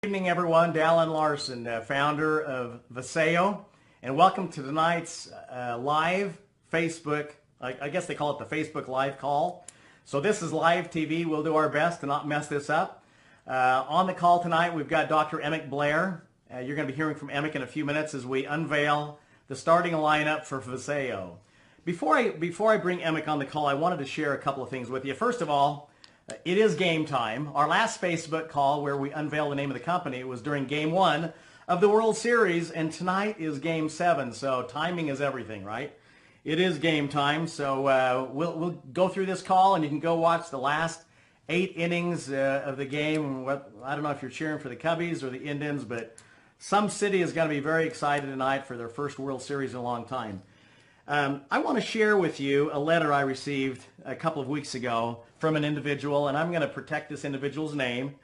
Good evening, everyone. Dallin Larsen, founder of Vasayo, and welcome to tonight's live Facebook, I guess they call it the Facebook live call. So this is live TV. We'll do our best to not mess this up. On the call tonight, we've got Dr. Emick Blair. You're going to be hearing from Emick in a few minutes as we unveil the starting lineup for Vasayo. Before I bring Emick on the call, I wanted to share a couple of things with you. First of all, it is game time. Our last Facebook call where we unveiled the name of the company was during Game 1 of the World Series, and tonight is Game 7, so timing is everything, right? It is game time, so we'll go through this call, and you can go watch the last 8 innings of the game. I don't know if you're cheering for the Cubbies or the Indians, but some city is going to be very excited tonight for their first World Series in a long time. I want to share with you a letter I received a couple of weeks ago from an individual, and I'm going to protect this individual's name.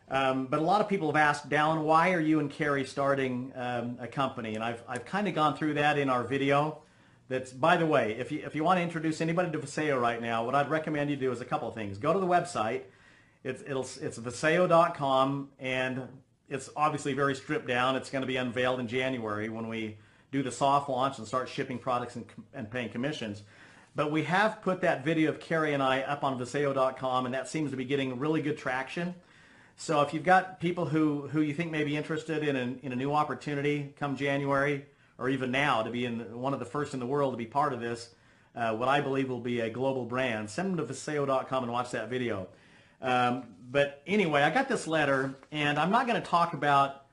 But a lot of people have asked, Dallin, why are you and Carrie starting a company? And I've kind of gone through that in our video. That's, by the way, if you want to introduce anybody to Vasayo right now, what I'd recommend you do is a couple of things. Go to the website. It's vasayo.com, and it's obviously very stripped down. It's going to be unveiled in January when we do the soft launch and start shipping products and paying commissions. But we have put that video of Carrie and I up on Vasayo.com, and that seems to be getting really good traction. So if you've got people who you think may be interested in a new opportunity come January, or even now to be one of the first in the world to be part of this, what I believe will be a global brand, send them to Vasayo.com and watch that video. But anyway, I got this letter, and I'm not going to talk about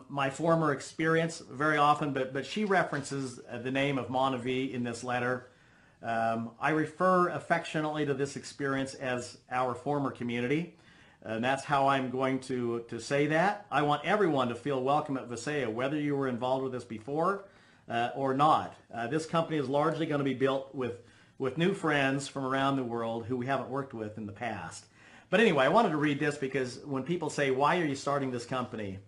my former experience very often, but she references the name of Monavie in this letter. I refer affectionately to this experience as our former community, and that's how I'm going to say that. I want everyone to feel welcome at Vasayo, whether you were involved with this before or not. This company is largely going to be built with new friends from around the world who we haven't worked with in the past. But anyway, I wanted to read this because when people say, why are you starting this company?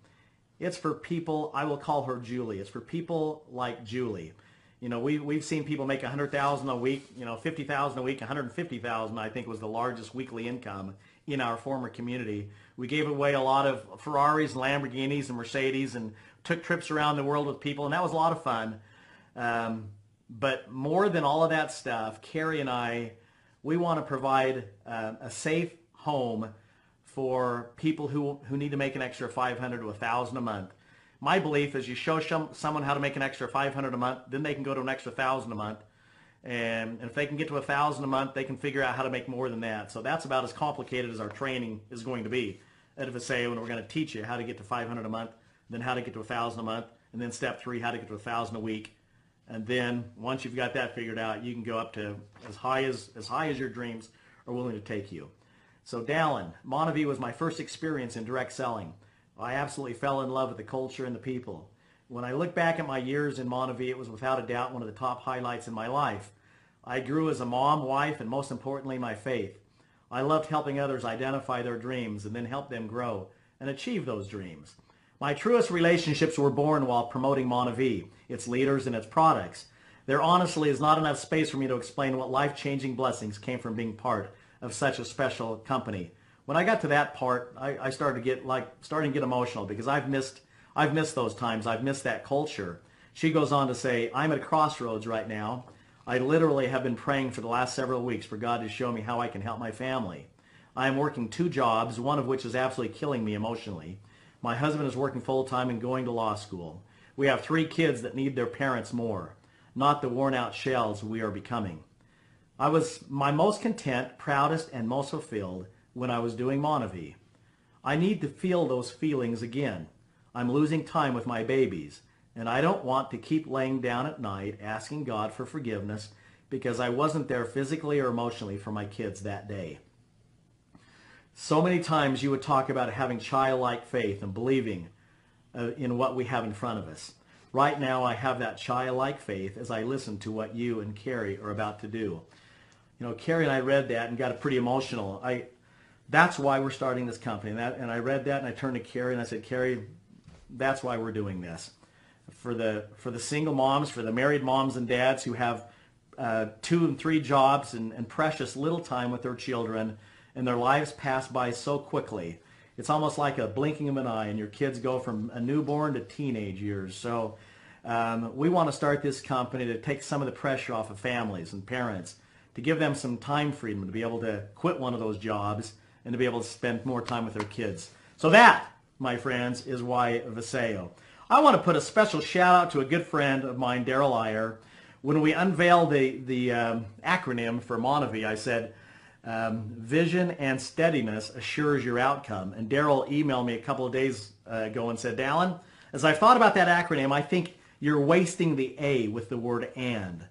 It's for people, I will call her Julie. It's for people like Julie. You know, we've seen people make $100,000 a week, $50,000 a week, $150,000 I think was the largest weekly income in our former community. We gave away a lot of Ferraris, Lamborghinis, and Mercedes, and took trips around the world with people, and that was a lot of fun. But more than all of that stuff, Carrie and I, we want to provide a safe home for people who need to make an extra $500 to $1,000 a month. My belief is you show someone how to make an extra $500 a month, then they can go to an extra $1,000 a month. And if they can get to $1,000 a month, they can figure out how to make more than that. So that's about as complicated as our training is going to be at Vasayo, and we're going to teach you how to get to $500 a month, then how to get to $1,000 a month, and then step 3, how to get to $1,000 a week. And then once you've got that figured out, you can go up to as high as your dreams are willing to take you. So Dallin, Monavie was my first experience in direct selling. I absolutely fell in love with the culture and the people. When I look back at my years in Monavie, it was without a doubt one of the top highlights in my life. I grew as a mom, wife, and most importantly, my faith. I loved helping others identify their dreams and then help them grow and achieve those dreams. My truest relationships were born while promoting Monavie, its leaders, and its products. There honestly is not enough space for me to explain what life-changing blessings came from being part of such a special company. When I got to that part, I started to get emotional because I've missed those times. I've missed that culture. She goes on to say, I'm at a crossroads right now. I literally have been praying for the last several weeks for God to show me how I can help my family. I am working 2 jobs, one of which is absolutely killing me emotionally. My husband is working full-time and going to law school. We have 3 kids that need their parents more, not the worn-out shells we are becoming. I was my most content, proudest, and most fulfilled when I was doing Monavie. I need to feel those feelings again. I'm losing time with my babies, and I don't want to keep laying down at night asking God for forgiveness because I wasn't there physically or emotionally for my kids that day. So many times you would talk about having childlike faith and believing in what we have in front of us. Right now I have that childlike faith as I listen to what you and Carrie are about to do. Carrie and I read that and got pretty emotional. That's why we're starting this company. And I read that and I turned to Carrie and I said, Carrie, that's why we're doing this. For the single moms, for the married moms and dads who have 2 and 3 jobs and precious little time with their children, and their lives pass by so quickly. it's almost like a blinking of an eye, and your kids go from a newborn to teenage years. So we want to start this company to take some of the pressure off of families and parents, to give them some time freedom to be able to quit one of those jobs and to be able to spend more time with their kids. So that, my friends, is why Vasayo. I want to put a special shout out to a good friend of mine, Daryl Iyer. When we unveiled the acronym for Monavie, I said, vision and steadiness assures your outcome. And Daryl emailed me a couple of days ago and said, Dallin, as I've thought about that acronym, I think you're wasting the A with the word and.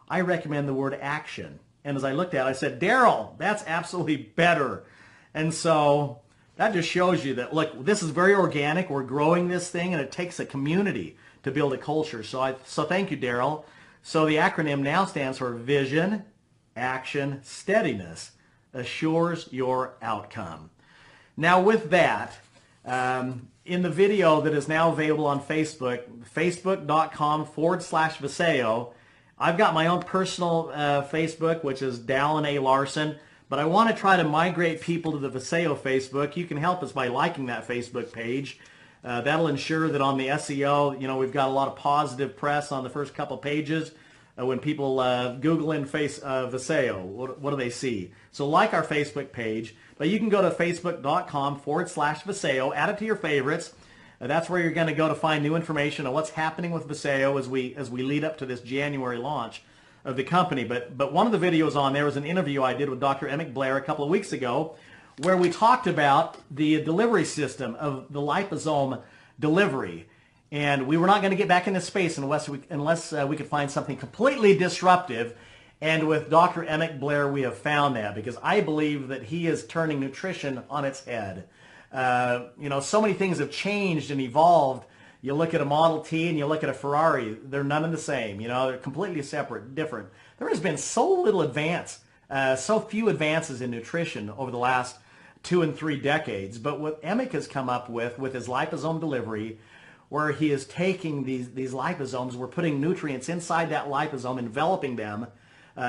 I recommend the word action. And as I looked at it, I said, Daryl, that's absolutely better. And so that just shows you that, look, this is very organic. We're growing this thing, and it takes a community to build a culture. So thank you, Daryl. So the acronym now stands for Vision, Action, Steadiness assures your outcome. Now with that, in the video that is now available on Facebook, facebook.com/Vasayo, I've got my own personal Facebook, which is Dallin A. Larsen, but I want to try to migrate people to the Vasayo Facebook. You can help us by liking that Facebook page. That'll ensure that on the SEO, we've got a lot of positive press on the first couple pages. When people Google in Vasayo, what do they see? So like our Facebook page, but you can go to facebook.com/Vasayo, add it to your favorites. That's where you're going to go to find new information on what's happening with Vasayo as we lead up to this January launch of the company. But one of the videos on there was an interview I did with Dr. Emmett Blair a couple of weeks ago, where we talked about the delivery system of the liposome delivery. And we were not going to get back into space unless we could find something completely disruptive. And with Dr. Emmett Blair, we have found that, because I believe that he is turning nutrition on its head. So many things have changed and evolved. You look at a Model T and you look at a Ferrari, they're none of the same. They're completely separate, different. There has been so little advance, so few advances in nutrition over the last 2 and 3 decades. But what Emmett has come up with his liposome delivery, where he is taking these liposomes, we're putting nutrients inside that liposome, enveloping them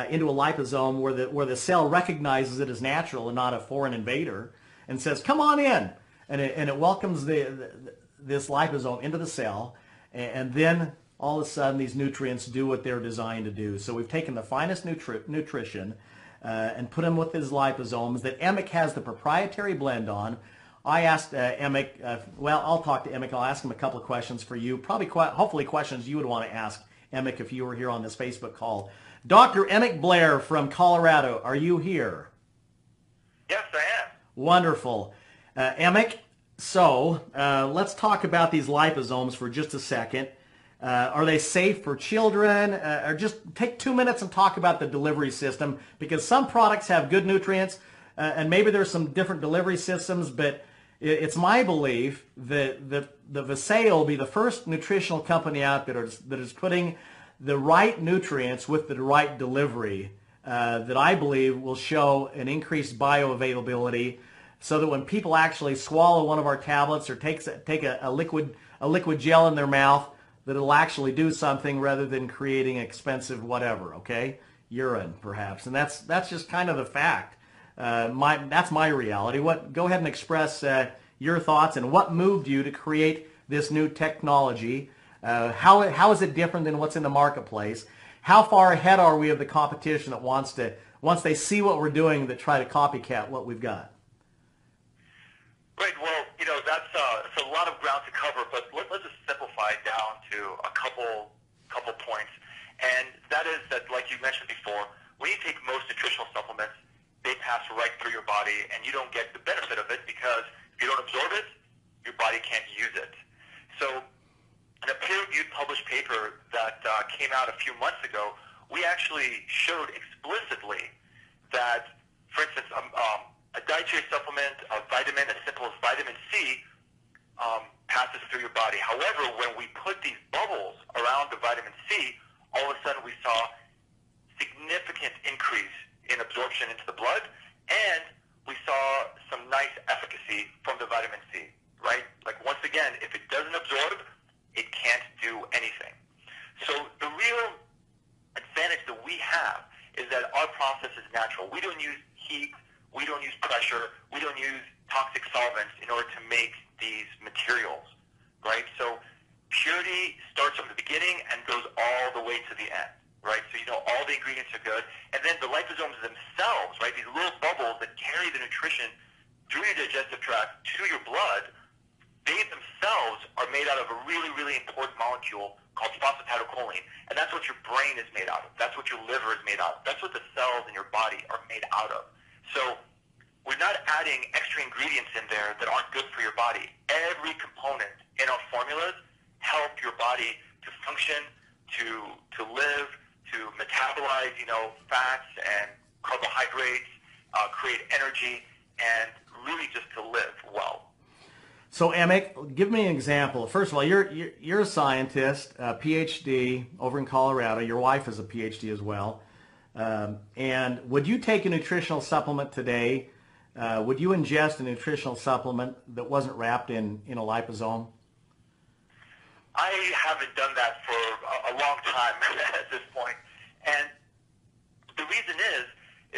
into a liposome where the cell recognizes it as natural and not a foreign invader, and says, come on in. And it welcomes this liposome into the cell, and then all of a sudden these nutrients do what they're designed to do. So we've taken the finest nutrition and put them with his liposomes that Emmett has the proprietary blend on. I asked Emmett, I'll talk to Emmett. I'll ask him a couple of questions for you, hopefully questions you would want to ask Emmett if you were here on this Facebook call. Dr. Emmett Blair from Colorado, are you here? Yes, I am. Wonderful. Emmett, so let's talk about these liposomes for just a second. Are they safe for children? Or just take 2 minutes and talk about the delivery system, because some products have good nutrients, and maybe there's some different delivery systems, but it's my belief that the Vasayo will be the first nutritional company out there that is putting the right nutrients with the right delivery that I believe will show an increased bioavailability, so that when people actually swallow one of our tablets or take a liquid gel in their mouth, that it'll actually do something rather than creating expensive whatever, okay? Urine, perhaps. And that's just kind of the fact. That's my reality. Go ahead and express your thoughts and what moved you to create this new technology. How is it different than what's in the marketplace? How far ahead are we of the competition that once they see what we're doing, that try to copycat what we've got? Right. Well, that's a lot of ground to cover, but let's just simplify it down to a couple points. And that is that, like you mentioned before, when you take most nutritional supplements, they pass right through your body, and you don't get the benefit of it, because if you don't absorb it, your body can't use it. So in a peer-reviewed published paper that came out a few months ago, we actually showed explicitly that, for instance, a dietary supplement, a vitamin as simple as vitamin C, passes through your body. However, when we put these bubbles around the vitamin C, all of a sudden we saw significant increase in absorption into the blood, and we saw some nice efficacy from the vitamin C, right? Like, once again, if it doesn't absorb, it can't do anything. So the real advantage that we have is that our process is natural. We don't use heat, we don't use pressure, we don't use toxic solvents in order to to the end, right? So you know all the ingredients are good. And then the liposomes themselves, right, these little bubbles that carry the nutrition through your digestive tract to your blood, they themselves are made out of a really, really important molecule called phosphatidylcholine. And that's what your brain is made out of. That's what your liver is made out of. That's what the cells in your body are made out of. So we're not adding extra ingredients in there that aren't good for your body. Every component in our formulas help your body to function, to live, to metabolize, fats and carbohydrates, create energy, and really just to live well. So, Emick, give me an example. First of all, you're a scientist, a PhD over in Colorado. Your wife is a PhD as well. And would you take a nutritional supplement today? Would you ingest a nutritional supplement that wasn't wrapped in a liposome? I haven't done that for a long time at this point. And the reason is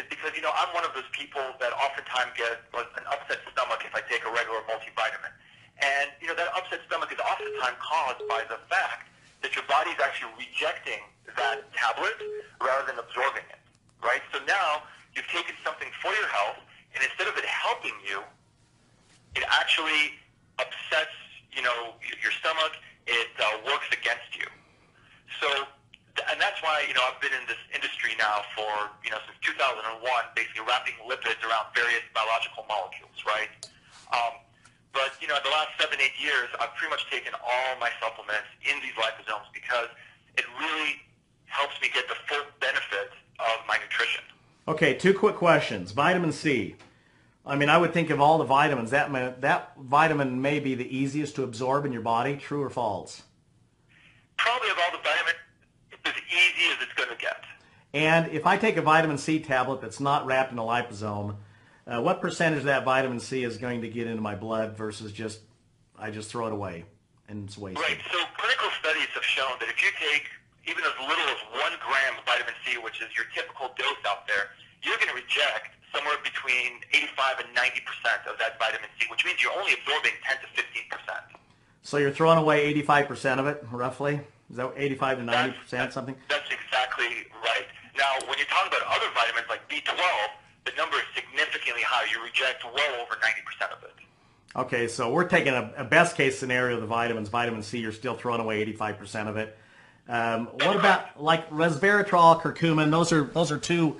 because, I'm one of those people that oftentimes get an upset stomach if I take a regular multivitamin. And, that upset stomach is oftentimes caused by the fact that your body is actually rejecting that tablet rather than absorbing it, right? So now you've taken something for your health, and instead of it helping you, it actually upsets, your stomach. It works against you. So, and that's why, I've been in this industry now for, since 2001, basically wrapping lipids around various biological molecules, right? But, the last 7-8 years, I've pretty much taken all my supplements in these liposomes because it really helps me get the full benefit of my nutrition. Okay, 2 quick questions. Vitamin C. I would think of all the vitamins, that vitamin may be the easiest to absorb in your body. True or false? Probably of all the vitamins, it's as easy as it's going to get. And if I take a vitamin C tablet that's not wrapped in a liposome, what percentage of that vitamin C is going to get into my blood versus I just throw it away and it's wasted? Right. So clinical studies have shown that if you take even as little as 1 gram of vitamin C, which is your typical dose out there, you're going to reject somewhere between 85 and 90% of that vitamin C, which means you're only absorbing 10 to 15%. So you're throwing away 85% of it, roughly? Is that 85 to 90%, something? That's exactly right. Now, when you're talking about other vitamins like B12, the number is significantly higher. You reject well over 90% of it. Okay, so we're taking a best case scenario of the vitamins. Vitamin C, you're still throwing away 85% of it. What about like resveratrol, curcumin? Those are 2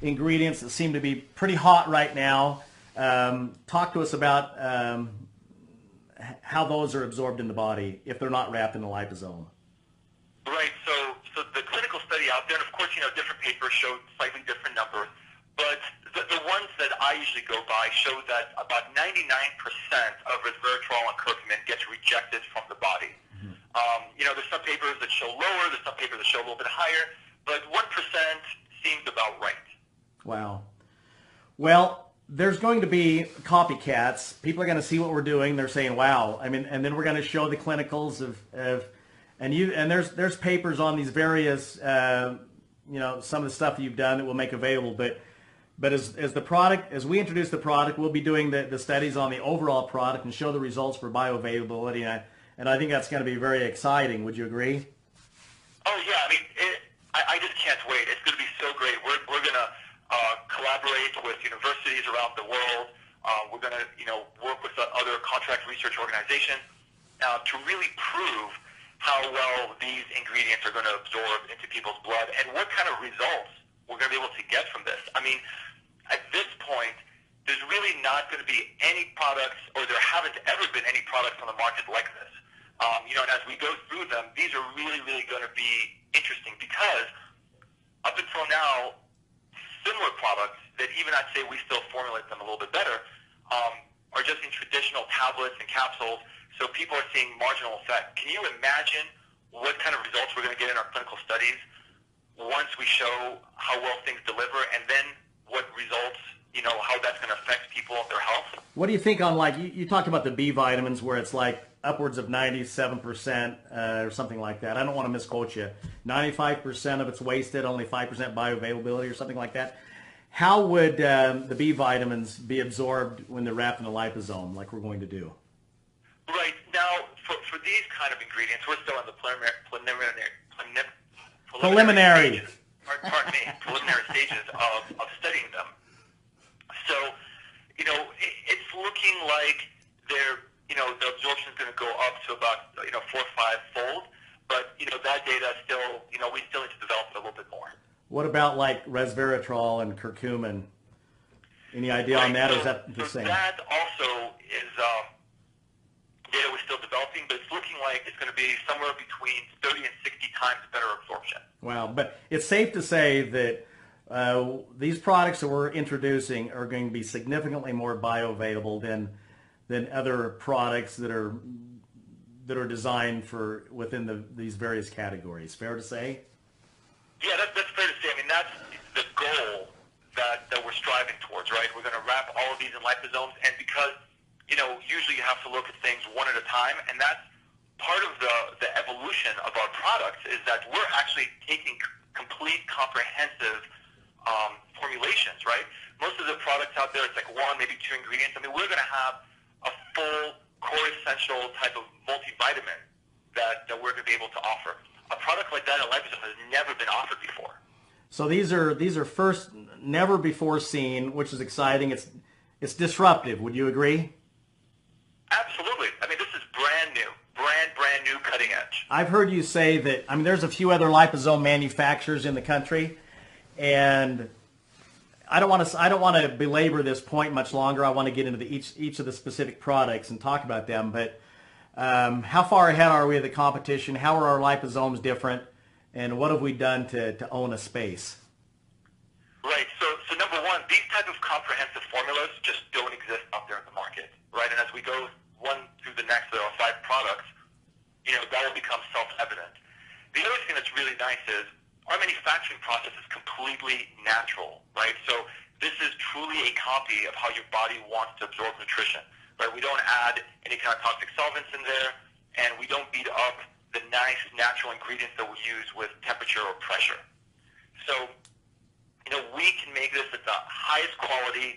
ingredients that seem to be pretty hot right now. Talk to us about how those are absorbed in the body if they're not wrapped in the liposome. Right. So the clinical study out there, and of course, different papers show slightly different numbers, but the ones that I usually go by show that about 99% of resveratrol and curcumin gets rejected from the body. Mm-hmm. There's some papers that show lower, there's some papers that show a little bit higher, but 1% seems about right. Wow. Well, there's going to be copycats. People are going to see what we're doing. They're saying, "Wow!" And then we're going to show the clinicals and there's papers on these various, some of the stuff that you've done that we'll make available. But as we introduce the product, we'll be doing the studies on the overall product and show the results for bioavailability. And I think that's going to be very exciting. Would you agree? Oh yeah, I just can't wait. It's going to be so great. We're going to collaborate with universities around the world. We're going to work with other contract research organizations to really prove how well these ingredients are going to absorb into people's blood and what kind of results we're going to be able to get from this. At this point, there's really not going to be any products, or there haven't ever been any products on the market like this. And as we go through them, these are really, really going to be interesting because up until now, similar products that even I'd say we still formulate them a little bit better are just in traditional tablets and capsules, so people are seeing marginal effect. Can you imagine what kind of results we're going to get in our clinical studies once we show how well things deliver, and then what results, how that's going to affect people and their health? What do you think on, like, you talked about the B vitamins where it's like upwards of 97% or something like that. I don't want to misquote you. 95% of it's wasted, only 5% bioavailability or something like that. How would the B vitamins be absorbed when they're wrapped in a liposome like we're going to do? Right. Now, for these kind of ingredients, we're still in the Preliminary. Pardon me, preliminary stages of studying them. So, it's looking like the absorption is going to go up to about 4 or 5 fold, but that data still we still need to develop it a little bit more. What about like resveratrol and curcumin? Any idea on that, or is that the same? That also is data we're still developing, but it's looking like it's going to be somewhere between 30 and 60 times better absorption. Wow, but it's safe to say that these products that we're introducing are going to be significantly more bioavailable than other products that are designed for within these various categories. Fair to say? Yeah, that's fair to say. I mean, that's the goal that we're striving towards, right? We're going to wrap all of these in liposomes, and because usually you have to look at things one at a time, and that's part of the evolution of our products is that we're actually taking complete, comprehensive formulations, right? Most of the products out there, it's like 1, maybe 2 ingredients. I mean, we're going to have a full core essential type of multivitamin that we're going to be able to offer. A product like that in liposome has never been offered before. So these are first, never before seen, which is exciting. It's disruptive. Would you agree? Absolutely. I mean, this is brand new, brand new, cutting edge. I've heard you say that. I mean, there's a few other liposome manufacturers in the country, and I don't want to belabor this point much longer. I want to get into each of the specific products and talk about them. But how far ahead are we of the competition? How are our liposomes different? And what have we done to own a space? Right. So number one, these type of comprehensive formulas just don't exist out there in the market, right? And as we go one through the next, there are 5 products, that will become self-evident. The other thing that's really nice is our manufacturing process is completely natural, right? So this is truly a copy of how your body wants to absorb nutrition, right? We don't add any kind of toxic solvents in there, and we don't beat up the nice natural ingredients that we use with temperature or pressure. So, we can make this at the highest quality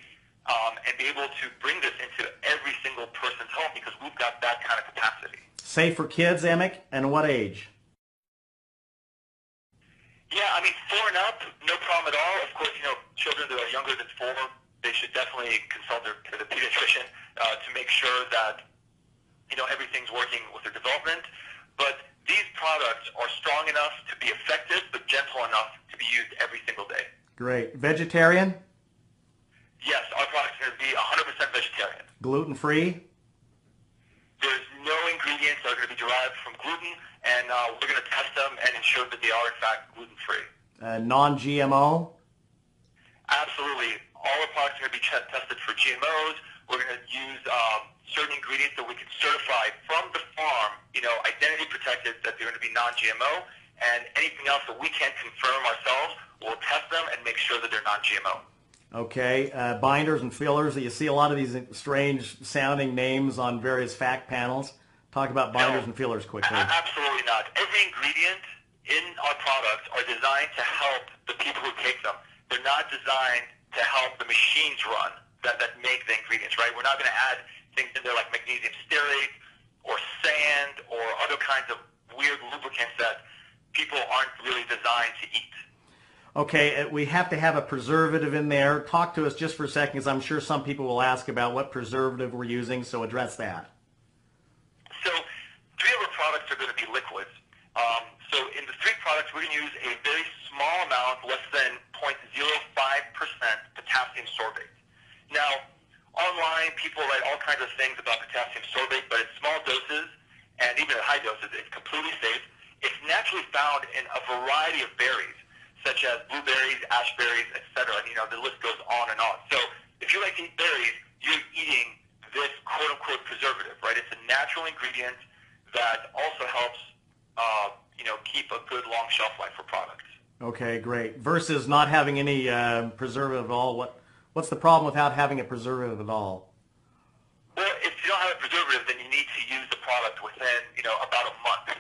and be able to bring this into every single person's home because we've got that kind of capacity. Safe for kids, Emick, and what age? Yeah, I mean, 4 and up, no problem at all. Of course, children that are younger than 4, they should definitely consult the pediatrician to make sure that, everything's working with their development. But these products are strong enough to be effective, but gentle enough to be used every single day. Great. Vegetarian? Yes, our products are going to be 100% vegetarian. Gluten-free? There's no ingredients that are going to be derived from gluten, and we're going to test them and ensure that they are, in fact, gluten-free. Non-GMO? Absolutely. All our products are going to be tested for GMOs. We're going to use certain ingredients that we can certify from the farm, identity protected, that they're going to be non-GMO, and anything else that we can't confirm ourselves, we'll test them and make sure that they're non-GMO. Okay. Binders and fillers. You see a lot of these strange-sounding names on various fact panels. Talk about binders and fillers quickly. Absolutely not. Every ingredient in our products are designed to help the people who take them. They're not designed to help the machines run that make the ingredients, right? We're not going to add things in there like magnesium stearate or sand or other kinds of weird lubricants that people aren't really designed to eat. Okay, we have to have a preservative in there. Talk to us just for a second, because I'm sure some people will ask about what preservative we're using, so address that. So 3 of our products are going to be liquids. So in the 3 products, we're going to use a very small amount, less than 0.05% potassium sorbate. Now, online, people write all kinds of things about potassium sorbate, but at small doses, and even at high doses, it's completely safe. It's naturally found in a variety of berries, such as blueberries, ashberries, etc. And, the list goes on and on. So if you like to eat berries, you're eating this quote-unquote preservative, right? It's a natural ingredient that also helps, keep a good long shelf life for products. Okay, great. Versus not having any preservative at all. What's the problem without having a preservative at all? Well, if you don't have a preservative, then you need to use the product within, about a month,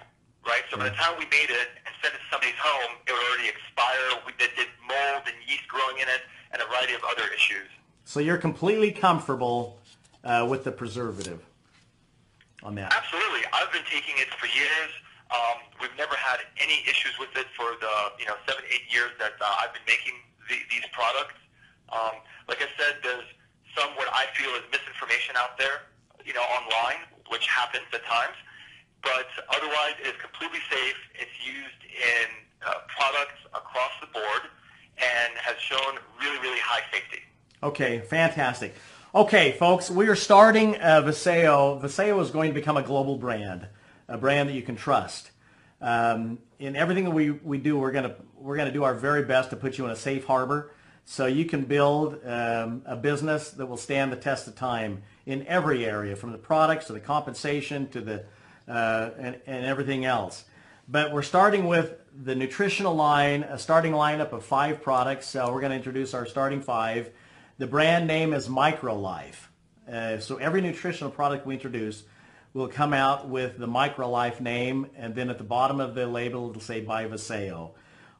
right? So by the time we made it and sent it to somebody's home, it would already expire. We did mold and yeast growing in it and a variety of other issues. So you're completely comfortable with the preservative on that? Absolutely. I've been taking it for years. We've never had any issues with it for the 7, 8 years that I've been making these products. Like I said, there's some what I feel is misinformation out there, online, which happens at times. But otherwise, it is completely safe. It's used in products across the board and has shown really, really high safety. Okay, fantastic. Okay, folks, we are starting Vasayo. Vasayo is going to become a global brand, a brand that you can trust. In everything that we do, we're gonna do our very best to put you in a safe harbor, so you can build a business that will stand the test of time in every area, from the products to the compensation to the and everything else. But we're starting with the nutritional line, a starting lineup of 5 products. So we're going to introduce our starting 5. The brand name is MicroLife. So every nutritional product we introduce will come out with the MicroLife name, and then at the bottom of the label it'll say by Vasayo.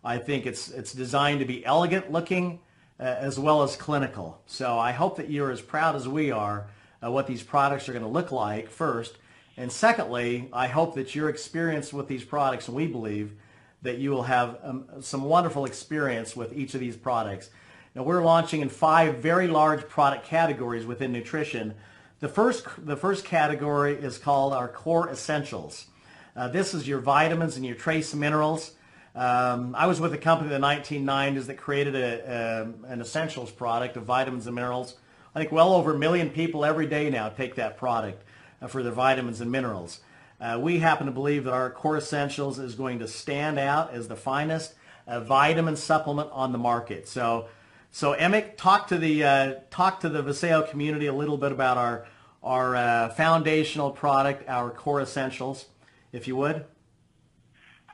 I think it's designed to be elegant looking as well as clinical. So I hope that you're as proud as we are what these products are going to look like first. And secondly, I hope that your experience with these products, and we believe that you will have some wonderful experience with each of these products. Now, we're launching in 5 very large product categories within nutrition. The first category is called our Core Essentials. This is your vitamins and your trace minerals. I was with a company in the 1990s that created an essentials product of vitamins and minerals. I think well over 1 million people every day now take that product for their vitamins and minerals. We happen to believe that our Core Essentials is going to stand out as the finest vitamin supplement on the market. So Emick, talk to the Vasayo community a little bit about our foundational product, our Core Essentials, if you would.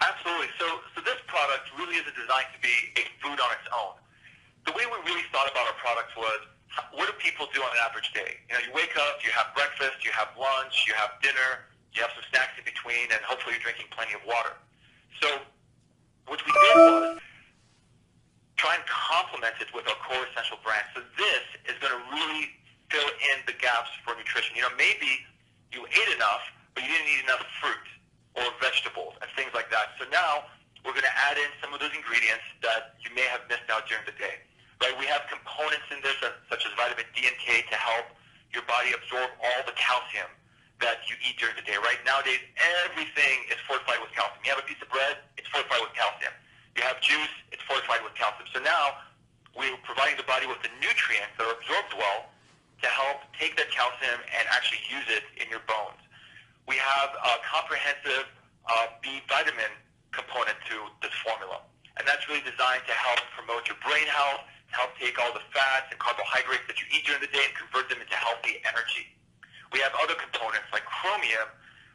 Absolutely. So this product really isn't designed to be a food on its own. The way we really thought about our product was, what do people do on an average day? You wake up, you have breakfast, you have lunch, you have dinner, you have some snacks in between, and hopefully you're drinking plenty of water. So what we did was try and complement it with our Core Essential brand. So this is going to really fill in the gaps for nutrition. Maybe you ate enough, but you didn't eat enough fruit or vegetables and things like that. So now we're going to add in some of those ingredients that you may have missed out during the day. Right? We have components in this such as vitamin D and K to help your body absorb all the calcium that you eat during the day. Right? Nowadays, everything is fortified with calcium. You have a piece of bread, it's fortified with calcium. You have juice, it's fortified with calcium. So now we're providing the body with the nutrients that are absorbed well to help take that calcium and actually use it in your bones. We have a comprehensive B vitamin component to this formula. And that's really designed to help promote your brain health, help take all the fats and carbohydrates that you eat during the day and convert them into healthy energy. We have other components like chromium,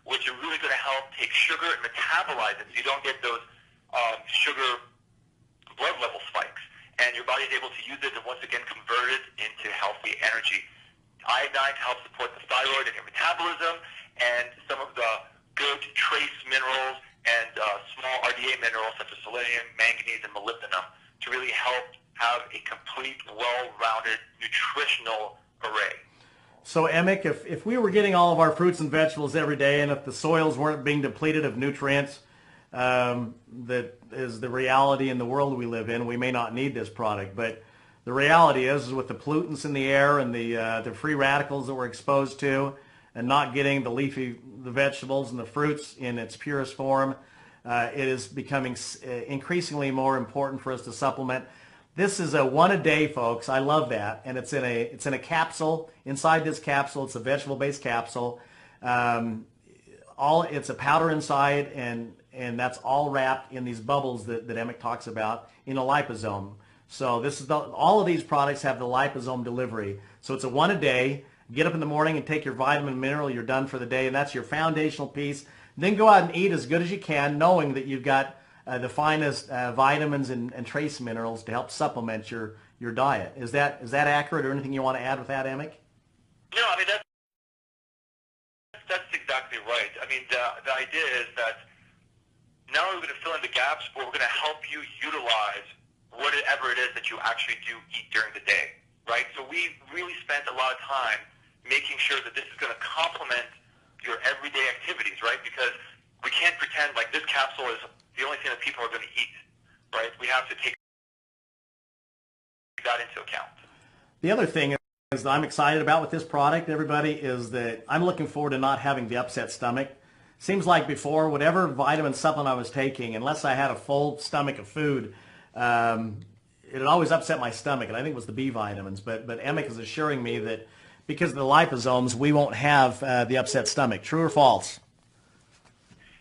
which are really going to help take sugar and metabolize it so you don't get those sugar blood level spikes. And your body is able to use it and once again convert it into healthy energy. Iodine to help support the thyroid and your metabolism, and some of the good trace minerals and small RDA minerals such as selenium, manganese, and molybdenum to really help have a complete, well-rounded nutritional array. So Emick, if we were getting all of our fruits and vegetables every day, and if the soils weren't being depleted of nutrients, that is the reality in the world we live in, we may not need this product. But the reality is with the pollutants in the air and the free radicals that we're exposed to, and not getting the vegetables and the fruits in its purest form, it is becoming increasingly more important for us to supplement. This is a 1 a day, folks. I love that, and it's in a capsule. Inside this capsule, it's a vegetable-based capsule. It's a powder inside, and that's all wrapped in these bubbles that Emick talks about in a liposome. So all of these products have the liposome delivery. So it's a 1 a day. Get up in the morning and take your vitamin and mineral. You're done for the day, and that's your foundational piece. Then go out and eat as good as you can, knowing that you've got the finest vitamins and trace minerals to help supplement your diet. Is that accurate, or anything you want to add with that, Emick? No, I mean that's exactly right. I mean the idea is that not only are we going to fill in the gaps, but we're going to help you utilize whatever it is that you actually do eat during the day. Right? So we really spent a lot of time making sure that this is going to complement your everyday activities, right? Because we can't pretend like this capsule is the only thing that people are going to eat, right? We have to take that into account. The other thing is that I'm excited about with this product, everybody, is that I'm looking forward to not having the upset stomach. Seems like before, whatever vitamin supplement I was taking, unless I had a full stomach of food, it always upset my stomach, and I think it was the B vitamins. But Emic is assuring me that because of the liposomes, we won't have the upset stomach. True or false?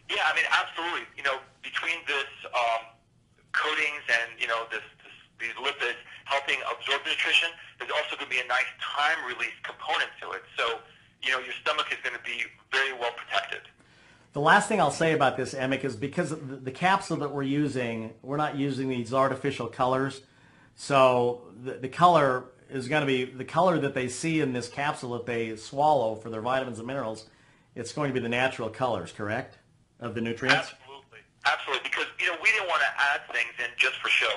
Yeah, I mean, absolutely. You know, between this coatings and, you know, these lipids helping absorb nutrition, there's also going to be a nice time release component to it. So, you know, your stomach is going to be very well protected. The last thing I'll say about this, Emic, is because of the capsule that we're using, we're not using these artificial colors. So the color is going to be the color that they see in this capsule that they swallow for their vitamins and minerals. It's going to be the natural colors, correct, of the nutrients? Absolutely. Absolutely. Because, you know, we didn't want to add things in just for show.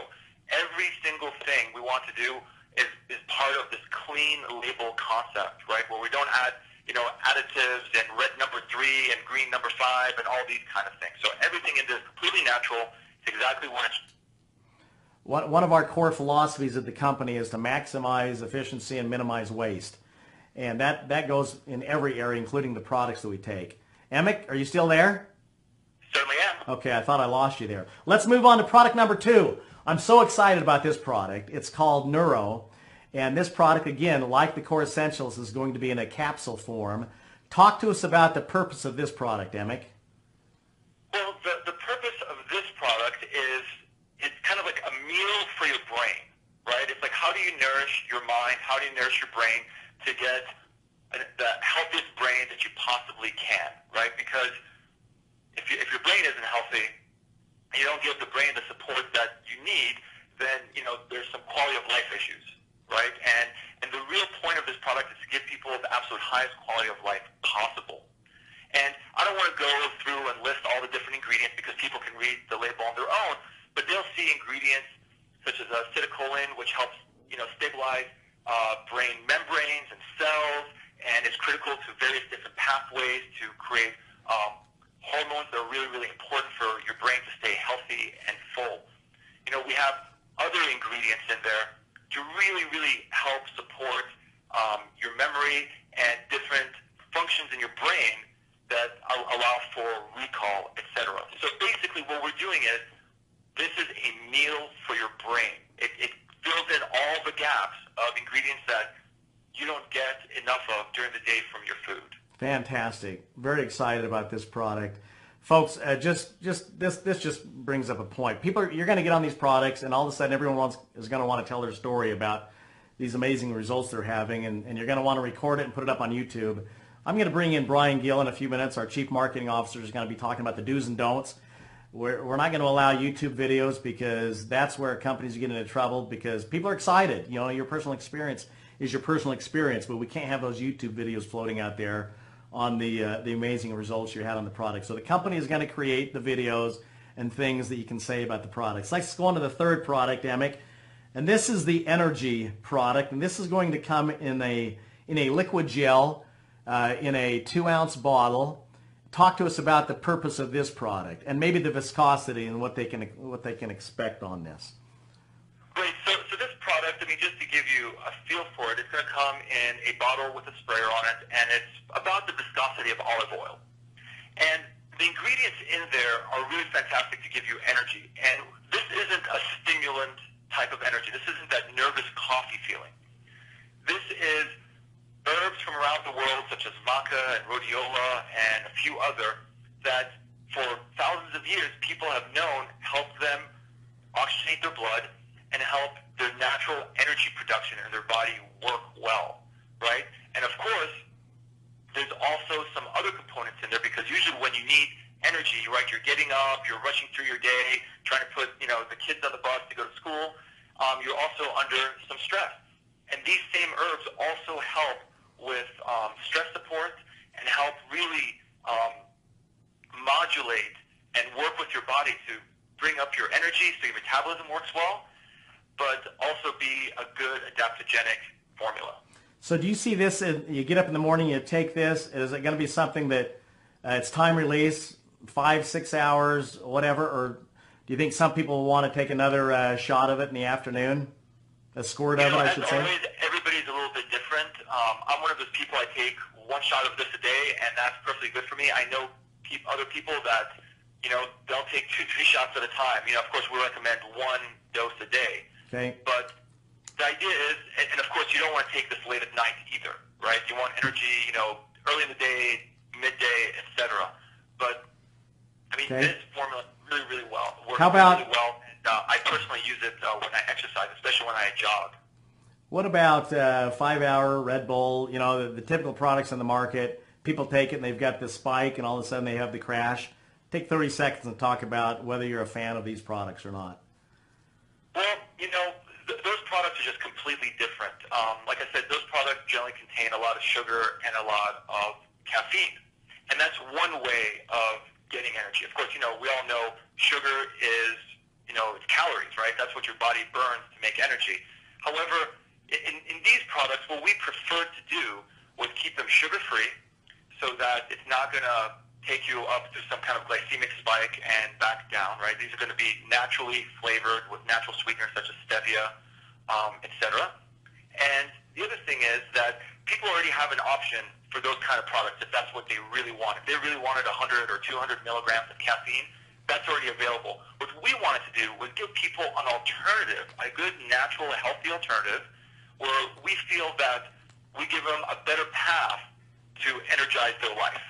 Every single thing we want to do is part of this clean label concept, right, where we don't add, you know, additives and red number 3 and green number 5 and all these kind of things. So everything in this is completely natural. It's exactly what it's. One of our core philosophies at the company is to maximize efficiency and minimize waste. And that goes in every area, including the products that we take. Emic, are you still there? Certainly am. Okay, I thought I lost you there. Let's move on to product number 2. I'm so excited about this product. It's called Neuro. And this product, again, like the Core Essentials, is going to be in a capsule form. Talk to us about the purpose of this product, Emic. Well, the purpose of this product is it's kind of like a meal for your brain, right? It's like, how do you nourish your mind? How do you nourish your brain to get the healthiest brain that you possibly can, right? Because if your brain isn't healthy, you don't give the brain the support that you need, then, you know, there's some quality of life issues, right? And the real point of this product is to give people the absolute highest quality of life possible. And I don't want to go through and list all the different ingredients because people can read the label on their own, but they'll see ingredients such as acetylcholine, which helps, you know, stabilize brain membranes and cells, and is critical to various different pathways to create hormones that are really, really important for your brain to stay healthy and full. You know, we have other ingredients in there to really, really help support your memory and different functions in your brain that allow for recall, etc. So basically what we're doing is this is a meal for your brain. It fills in all the gaps of ingredients that you don't get enough of during the day from your food. Fantastic. Very excited about this product. Folks, this just brings up a point. You're going to get on these products, and all of a sudden everyone is going to want to tell their story about these amazing results they're having, and you're going to want to record it and put it up on YouTube. I'm going to bring in Brian Gill in a few minutes. Our Chief Marketing Officer is going to be talking about the do's and don'ts. We're not going to allow YouTube videos because that's where companies get into trouble, because people are excited. You know, your personal experience is your personal experience, but we can't have those YouTube videos floating out there on the amazing results you had on the product. So the company is going to create the videos and things that you can say about the products. Let's go on to the third product, Emic. And this is the Energy product, and this is going to come in a liquid gel in a 2-ounce bottle. Talk to us about the purpose of this product and maybe the viscosity and what they can expect on this. Great. So this product, I mean, just to give you a feel for it, it's going to come in a bottle with a sprayer on it, and it's about the viscosity of olive oil. And the ingredients in there are really fantastic to give you energy. And this isn't a stimulant type of energy. This isn't that nervous coffee feeling. This is herbs from around the world, such as maca and rhodiola and a few other, that for thousands of years people have known help them oxygenate their blood and help their natural energy production in their body work well, right? And of course, there's also some other components in there, because usually when you need energy, right, you're getting up, you're rushing through your day, trying to put, you know, the kids on the bus to go to school, you're also under some stress. And these same herbs also help with stress support and help really modulate and work with your body to bring up your energy so your metabolism works well, but also be a good adaptogenic formula. So do you see this, you get up in the morning, you take this, is it going to be something that it's time release, 5-6 hours, whatever, or do you think some people will want to take another shot of it in the afternoon? A squirt of it, I should say. Always, everybody's a little bit different. I'm one of those people, I take one shot of this a day, and that's perfectly good for me. I know other people that, they'll take 2-3 shots at a time. Of course, we recommend one dose a day. Okay. But the idea is, and of course, you don't want to take this late at night either, right? You want energy, early in the day, midday, etc. But, this formula really, really well. Works How about, really well. And I personally use it when I exercise, especially when I jog. What about 5-hour Red Bull? The typical products on the market, people take it and they've got this spike and all of a sudden they have the crash. Take 30 seconds and talk about whether you're a fan of these products or not. Well, those products are just completely different. Like I said, those products generally contain a lot of sugar and a lot of caffeine. And that's one way of getting energy. Of course, we all know sugar is, it's calories, right? That's what your body burns to make energy. However, in these products, what we prefer to do was keep them sugar-free so that it's not going to take you up to some kind of glycemic spike and back down, right? These are going to be naturally flavored with natural sweeteners such as stevia, etc. And the other thing is that people already have an option for those kind of products if that's what they really want. If they really wanted 100 or 200 milligrams of caffeine, that's already available. What we wanted to do was give people an alternative, a good, natural, healthy alternative, where we feel that we give them a better path to energize their life.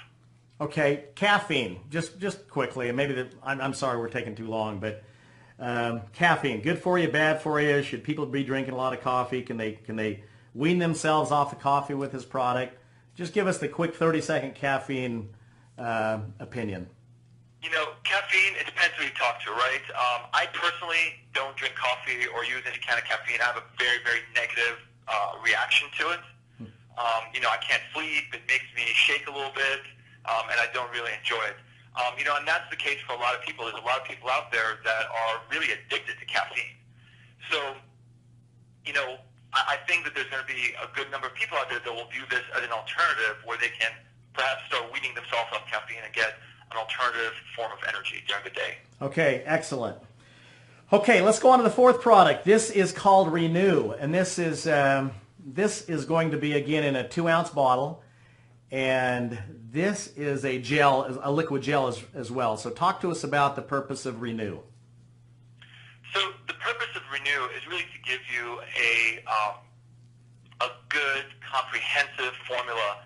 Okay, caffeine. Just quickly, and maybe I'm sorry we're taking too long, but caffeine, good for you, bad for you? Should people be drinking a lot of coffee? Can they wean themselves off the coffee with this product? Just give us the quick 30-second caffeine opinion. Caffeine, it depends who you talk to, right? I personally don't drink coffee or use any kind of caffeine. I have a very, very negative reaction to it. I can't sleep. It makes me shake a little bit, and I don't really enjoy it. And that's the case for a lot of people. There's a lot of people out there that are really addicted to caffeine. So, I think that there's going to be a good number of people out there that will view this as an alternative where they can perhaps start weaning themselves off caffeine and get an alternative form of energy during the day. Okay, excellent. Okay, let's go on to the fourth product. This is called Renew, and this is going to be, again, in a 2-ounce bottle, and this is a gel, a liquid gel as well. So talk to us about the purpose of Renew. So the purpose of Renew is really to give you a good, comprehensive formula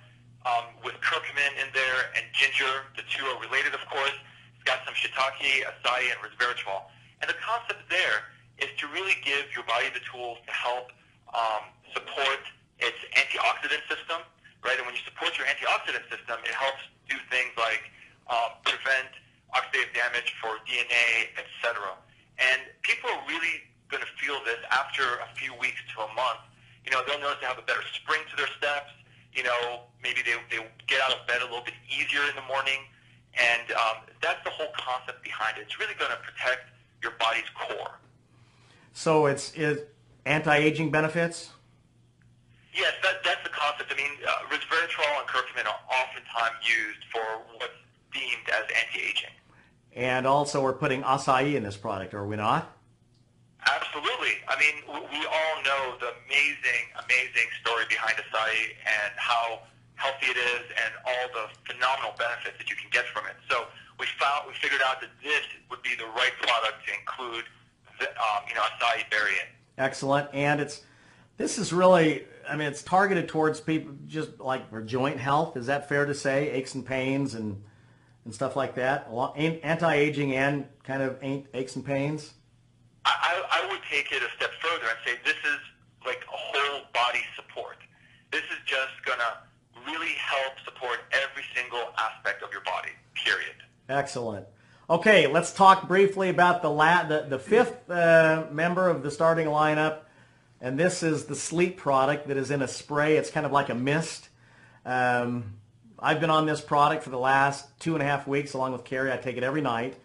with curcumin in there and ginger. The two are related, of course. It's got some shiitake, acai, and resveratrol. And the concept there is to really give your body the tools to help support its antioxidant system, right? And when you support your antioxidant system, it helps do things like prevent oxidative damage for DNA, etc. And people are really going to feel this after a few weeks to a month. They'll notice they have a better spring to their steps. Maybe they get out of bed a little bit easier in the morning. And that's the whole concept behind it. It's really going to protect your body's core. So it's anti-aging benefits? Yes, that's the concept. Resveratrol and curcumin are oftentimes used for what's deemed as anti-aging. And also we're putting acai in this product, are we not? Absolutely. We all know the amazing story behind acai and how healthy it is and all the phenomenal benefits that you can get from it. So we figured out that this would be the right product to include acai berry in. Excellent. And this is really, it's targeted towards people just like for joint health. Is that fair to say? Aches and pains and stuff like that? Anti-aging and kind of aches and pains? I would take it a step further and say this is like a whole body support. This is just going to really help support every single aspect of your body, period. Excellent. Okay, let's talk briefly about the fifth member of the starting lineup, and this is the sleep product that is in a spray. It's kind of like a mist. I've been on this product for the last 2.5 weeks along with Carrie. I take it every night,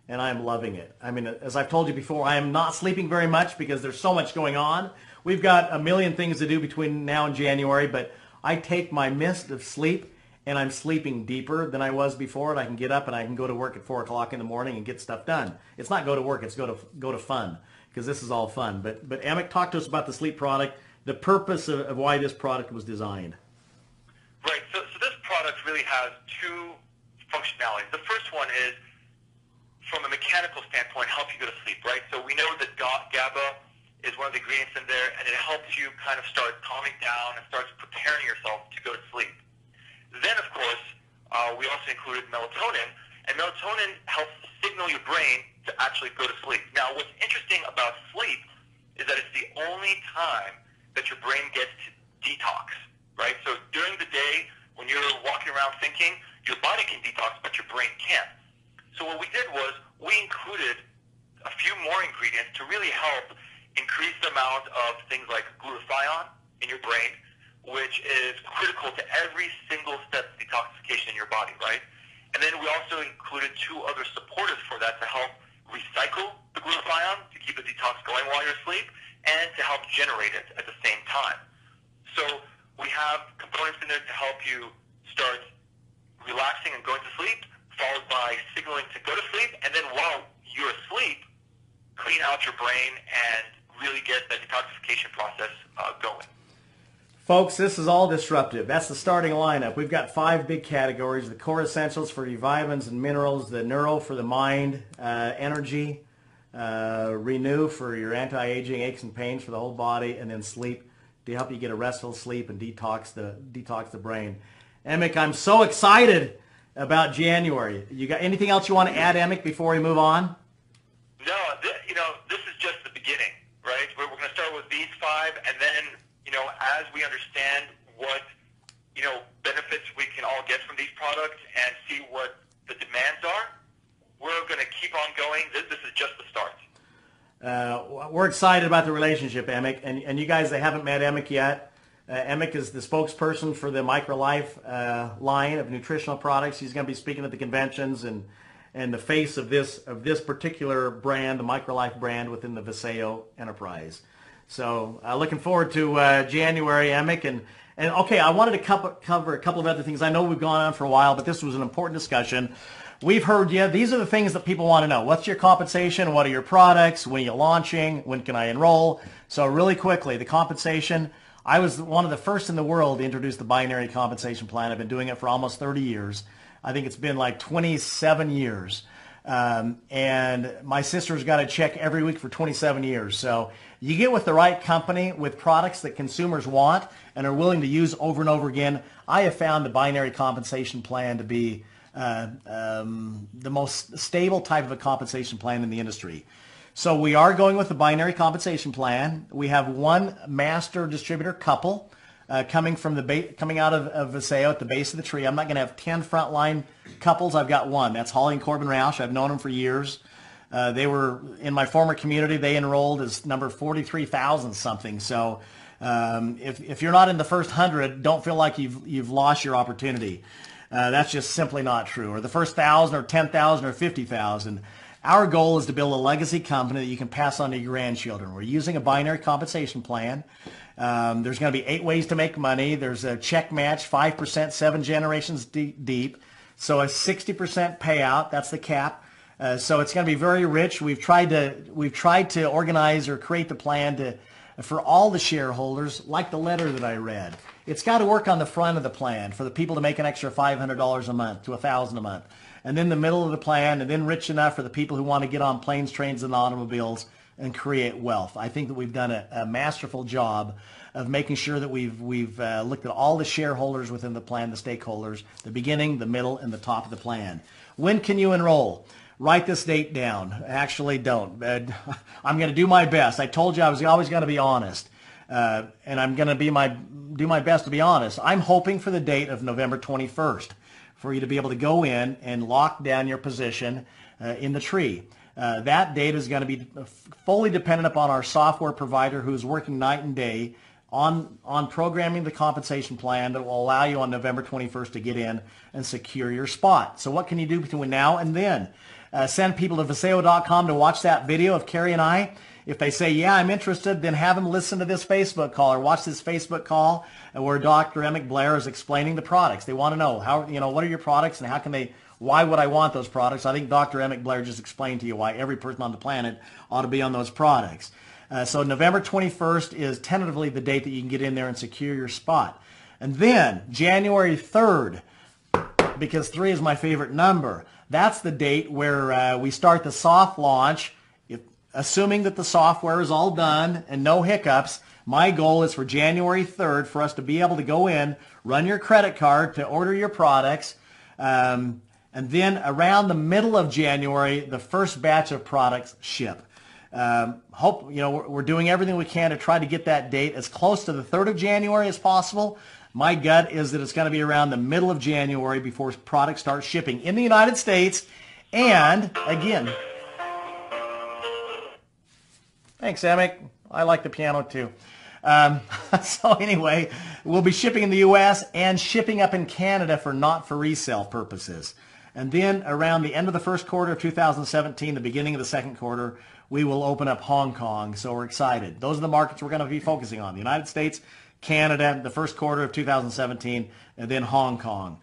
and I'm loving it. As I've told you before, I am not sleeping very much because there's so much going on. We've got a million things to do between now and January, but I take my mist of sleep, and I'm sleeping deeper than I was before, and I can get up and I can go to work at 4 o'clock in the morning and get stuff done. It's not go to work, it's go to fun, because this is all fun. But Amick, talk to us about the sleep product, the purpose of why this product was designed. Right. So this product really has two functionalities. The first one is, from a mechanical standpoint, help you go to sleep, right? So we know that GABA is one of the ingredients in there, and it helps you kind of start calming down and starts preparing yourself to go to sleep. Then, of course, we also included melatonin, and melatonin helps signal your brain to actually go to sleep. Now, what's interesting about sleep is that it's the only time that your brain gets to detox, right? So during the day, when you're walking around thinking, your body can detox, but your brain can't. So what we did was we included a few more ingredients to really help increase the amount of things like glutathione in your brain, which is critical to every single step of detoxification in your body, right? And then we also included two other supporters for that to help recycle the glutathione, to keep the detox going while you're asleep, and to help generate it at the same time. So we have components in there to help you start relaxing and going to sleep, followed by signaling to go to sleep, and then while you're asleep, clean out your brain and really get the detoxification process going. Folks, this is all disruptive. That's the starting lineup. We've got 5 big categories: the core essentials for your vitamins and minerals, the neuro for the mind, energy, renew for your anti-aging, aches and pains for the whole body, and then sleep to help you get a restful sleep and detox the brain. Amick, I'm so excited about January. You got anything else you want to add, Amick, before we move on? No, this is just the beginning, right? We're going to start with these 5, and then, as we understand what, benefits we can all get from these products and see what the demands are, we're going to keep on going. This is just the start. We're excited about the relationship, Amick, and you guys that haven't met Amick yet, Amick is the spokesperson for the MicroLife line of nutritional products. He's going to be speaking at the conventions and the face of this particular brand, the MicroLife brand within the Vasayo enterprise. So looking forward to January, Amick. And okay, I wanted to cover a couple of other things. I know we've gone on for a while, but this was an important discussion. We've heard you. These are the things that people want to know. What's your compensation? What are your products? When are you launching? When can I enroll? So really quickly, the compensation. I was one of the first in the world to introduce the binary compensation plan. I've been doing it for almost 30 years. I think it's been like 27 years. And my sister's got a check every week for 27 years. So you get with the right company with products that consumers want and are willing to use over and over again. I have found the binary compensation plan to be the most stable type of a compensation plan in the industry. So we are going with the binary compensation plan. We have one master distributor couple coming out of Vasayo at the base of the tree. I'm not going to have 10 frontline couples. I've got one. That's Holly and Corbin Roush. I've known them for years. They were in my former community. They enrolled as number 43,000 something. So if you're not in the first 100, don't feel like you've lost your opportunity. That's just simply not true. Or the first 1,000 or 10,000 or 50,000. Our goal is to build a legacy company that you can pass on to your grandchildren. We're using a binary compensation plan. There's going to be 8 ways to make money. There's a check match, 5%, 7 generations deep. So a 60% payout, that's the cap. So it's going to be very rich. We've tried to organize or create the plan for all the shareholders, like the letter that I read. It's got to work on the front of the plan for the people to make an extra $500 a month to $1,000 a month. And then the middle of the plan, and then rich enough for the people who want to get on planes, trains, and automobiles and create wealth. I think that we've done a masterful job of making sure that we've looked at all the shareholders within the plan, the stakeholders, the beginning, the middle, and the top of the plan. When can you enroll? Write this date down. Actually, don't. I'm going to do my best. I told you I was always going to be honest, and I'm going to do my best to be honest. I'm hoping for the date of November 21st for you to be able to go in and lock down your position in the tree. That date is going to be fully dependent upon our software provider, who's working night and day on programming the compensation plan that will allow you on November 21st to get in and secure your spot. So what can you do between now and then? Send people to Vasayo.com to watch that video of Carrie and I. If they say, yeah, I'm interested, then have them listen to this Facebook call or watch this Facebook call where Dr. Emmett Blair is explaining the products. They want to know what are your products and why would I want those products? I think Dr. Emmett Blair just explained to you why every person on the planet ought to be on those products. So November 21st is tentatively the date that you can get in there and secure your spot. And then January 3rd, because 3 is my favorite number, that's the date where we start the soft launch. Assuming that the software is all done and no hiccups, my goal is for January 3rd for us to be able to go in, run your credit card to order your products, and then around the middle of January, the first batch of products ship. We're doing everything we can to try to get that date as close to the 3rd of January as possible. My gut is that it's going to be around the middle of January before products start shipping in the United States. And again, thanks, Emick. I like the piano too. So anyway, we'll be shipping in the U.S. and shipping up in Canada not for resale purposes. And then around the end of the first quarter of 2017, the beginning of the second quarter, we will open up Hong Kong. So we're excited. Those are the markets we're going to be focusing on. The United States, Canada, the first quarter of 2017, and then Hong Kong.